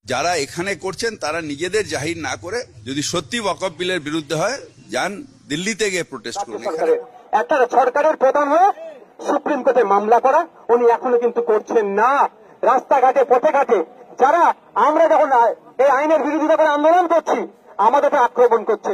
যারা এখানে করছেন তারা নিজেদের জাহির না করে যদি সত্যি ওয়াকফ বিলের বিরুদ্ধে হয় যান দিল্লিতে গিয়ে প্রোটেস্ট করুন। একটা সরকারের প্রধান হয়ে সুপ্রিম কোর্টে মামলা করা উনি এখনো কিন্তু করছেন না। রাস্তাঘাটে পথে ঘাটে যারা আমরা যখন এই আইনের বিরোধিতা করে আন্দোলন করছি আমাদের আক্রমণ করছে।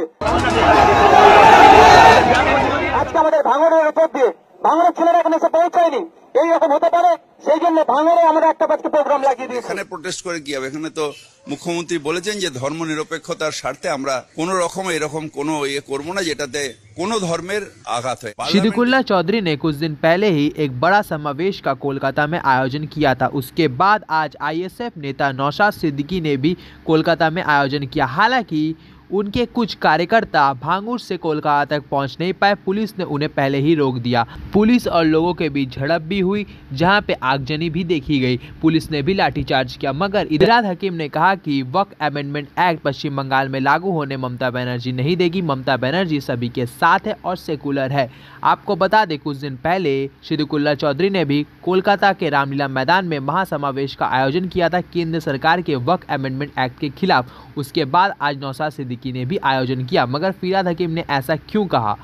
আজকে আমাদের ভাঙড়ের উপর দিয়ে ভাঙড়ের ছেলেরা এখানে এসে পৌঁছায়নি, এইরকম হতে পারে সেই জন্য ভাঙড়ে আমরা একটা প্রোগ্রাম লাগিয়ে দিই। এখানে প্রোটেস্ট করে কি হবে? এখানে তো মুখ্যমন্ত্রী বলেছেন যে ধর্ম নিরপেক্ষতার স্বার্থে আমরা কোনো রকম এরকম কোনো করব না যেটাতে কোনো ধর্মের आघात है। सिद्दीकुल्ला चौधरी ने कुछ दिन पहले ही एक बड़ा समावेश का कोलकाता में आयोजन किया था। उसके बाद आज आईएसएफ नेता नौशाद सिद्दीकी ने भी कोलकाता में आयोजन किया। हालांकि उनके कुछ कार्यकर्ता भांगुर से कोलकाता तक पहुंच नहीं पाए, पुलिस ने उन्हें पहले ही रोक दिया। पुलिस और लोगों के बीच झड़प भी हुई जहां पे आगजनी भी देखी गई। पुलिस ने भी लाठीचार्ज किया। मगर इराद हकीम ने कहा कि वक्फ अमेंडमेंट एक्ट पश्चिम बंगाल में लागू होने ममता बनर्जी नहीं देगी। ममता बनर्जी सभी के साथ है और सेकुलर है। आपको बता दें कुछ दिन पहले सिद्दीकुल्ला चौधरी ने भी कोलकाता के रामलीला मैदान में महासमावेश का आयोजन किया था केंद्र सरकार के वक्फ अमेंडमेंट एक्ट के खिलाफ। उसके बाद आज नौशाद सिद्दीकी ने भी आयोजन किया। मगर फिराद हकीम ने ऐसा क्यों कहा,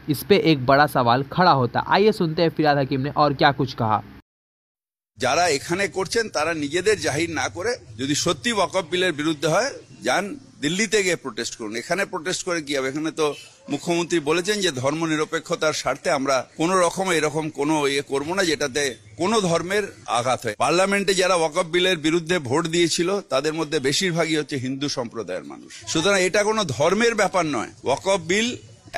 इस पे एक बड़ा सवाल खड़ा होता। आइए सुनते हैं फिराद हकीम ने और क्या कुछ कहा। যারা এখানে করছেন তারা নিজেদের জাহির না করে যদি সত্যি ওয়াকফ বিলের বিরুদ্ধে হয় যান দিল্লিতে গিয়ে প্রোটেস্ট করুন। এখানে প্রোটেস্ট করে কি হবে? এখানে তো মুখ্যমন্ত্রী বলেছেন যে ধর্ম নিরপেক্ষতার স্বার্থে আমরা কোনো রকম এরকম কোনো করব না যেটাতে কোনো ধর্মের আঘাত হয়। পার্লামেন্টে যারা ওয়াকফ বিলের বিরুদ্ধে ভোট দিয়েছিল তাদের মধ্যে বেশিরভাগই হচ্ছে হিন্দু সম্প্রদায়ের মানুষ। সুতরাং এটা কোনো ধর্মের ব্যাপার নয়। ওয়াকফ বিল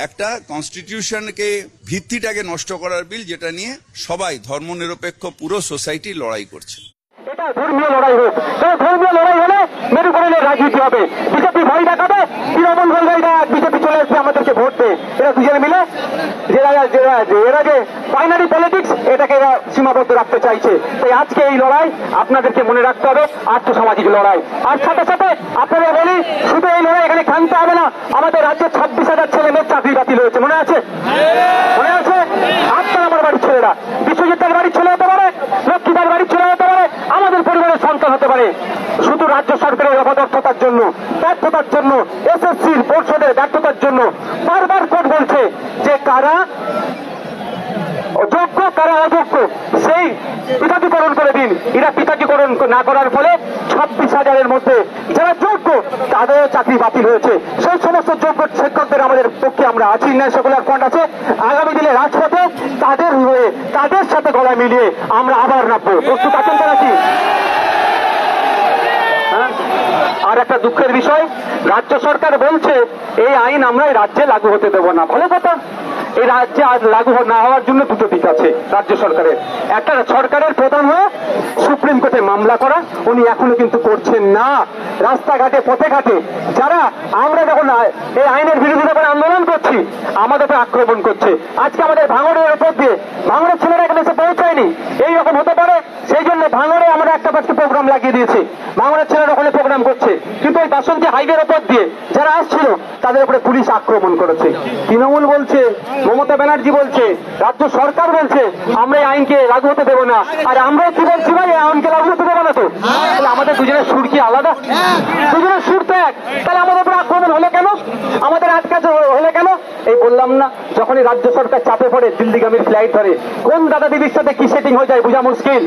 একটা কনস্টিটিউশনকে ভিত্তিটাকে নষ্ট করার বিল, যেটা নিয়ে সবাই ধর্মনিরপেক্ষ পুরো সোসাইটি লড়াই করছে। এটা ধর্মীয় লড়াই হোক, ধর্মীয় লড়াই হলে মেরুকরণের রাজনীতি হবে। বিজেপি ভয় দেখাবে, তৃণমূল বলবে বিজেপি চলে এসছে আমাদেরকে ভোট দেয়। এরা দুজনে মিলে এরা যে বাইনারি পলিটিক্স এটাকে এরা সীমাবদ্ধ রাখতে চাইছে। তাই আজকে এই লড়াই আপনাদেরকে মনে রাখতে হবে আর্থসামাজিক লড়াই। আর সাথে সাথে আপনারা বলি শুধু এই লড়াই এখানে ক্ষান্ত হবে না। আমাদের রাজ্যে 26,000 ছেলে মেয়ের চাকরি বাতিল হয়েছে, মনে আছে? মনে আছে? আপনার আমার বাড়ির ছেলেরা বিশ্বজিৎদার বাড়ির ছেলে হতে পারে, লক্ষ্মীদার বাড়ির ছেলে হতে পারে, আমাদের পরিবারের সন্তান হতে পারে। শুধু রাজ্য সরকারের অপদর্থতার জন্য, ব্যর্থতার জন্য, এসএসসির পরিষদের ব্যর্থতার জন্য বারবার কোর্ট বলছে যে কারা যোগ্য কারা অযোগ্য সেই পৃথকীকরণ করে দিন। এরা পৃথকীকরণ না করার ফলে 26,000-এর মধ্যে যারা যোগ্য তাদেরও চাকরি বাতিল হয়েছে। সেই সমস্ত যোগ্য শিক্ষকদের আমাদের পক্ষে আমরা আছি, ন্যায় সেকুলার ফ্রন্ট আছে। আগামী দিনে রাজপথে তাদের হয়ে তাদের সাথে গলা মিলিয়ে আমরা আবার নামবো। প্রস্তুত আছেন তারা কি? আর একটা দুঃখের বিষয়, রাজ্য সরকার বলছে এই আইন আমরা এই রাজ্যে লাগু হতে দেব না। ভালো কথা, এই রাজ্যে আজ লাগু না হওয়ার জন্য দুটো দিক আছে রাজ্য সরকারের। একটা সরকারের প্রধান হয়ে সুপ্রিম কোর্টে মামলা করা উনি এখনো কিন্তু করছেন না। রাস্তাঘাটে পথে ঘাটে যারা আমরা যখন এই আইনের বিরোধিতা করে আন্দোলন করছি আমাদের আক্রমণ করছে। আজকে আমাদের ভাঙড়ের উপর দিয়ে ভাঙড়ের ছেলেরা এখানে এসে পৌঁছায়নি, এইরকম হতে পারে সেই জন্য ভাঙড়ে আমরা একটা প্রোগ্রাম লাগিয়ে দিয়েছি। ভাঙড়ের ছেলেরা ওখানে প্রোগ্রাম করছে, কিন্তু ওই বাসন্তী হাইওয়ের উপর দিয়ে যারা আসছিল তাদের উপরে পুলিশ আক্রমণ করেছে। তৃণমূল বলছে, মমতা ব্যানার্জি বলছে, রাজ্য সরকার বলছে আমরা এই আইনকে লাগু হতে দেবো না। আর আমরা কি বলছি ভাই, এই আইনকে লাগু হতে দেবো না। তো তাহলে আমাদের দুজনের সুর কি আলাদা? দুজনের সুর তো এক। তাহলে আমাদের উপরে আক্রমণ হলো কেন? আমাদের আজকে হলে কেন? এই বললাম না, যখনই রাজ্য সরকার চাপে পড়ে দিল্লিগামীর ফ্লাইট ধরে কোন দাদা দিদির সাথে কি সেটিং হয়ে যায় বোঝা মুশকিল।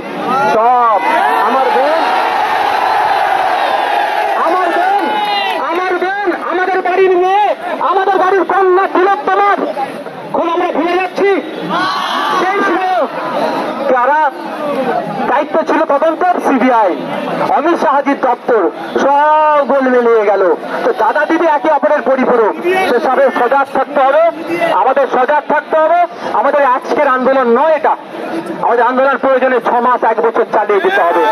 সব আমার বোন, আমাদের বাড়ির মেয়ে, আমাদের বাড়ির কন্যা তিলোত্তমার কোন আমরা ভুলে যাচ্ছি? সেই সময় যারা দায়িত্ব ছিল তদন্তের সিবিআই, অমিত শাহজির দপ্তর সব গোল মিলিয়ে গেল। তো দাদা দিদি একে অপরের পরিপূরক, সেসবের সজাগ থাকতে হবে। আমাদের সজাগ থাকতে হবে। আমাদের আজকের আন্দোলন নয় এটা, আমাদের আন্দোলন প্রয়োজনে 6 মাস 1 বছর চালিয়ে যেতে হবে।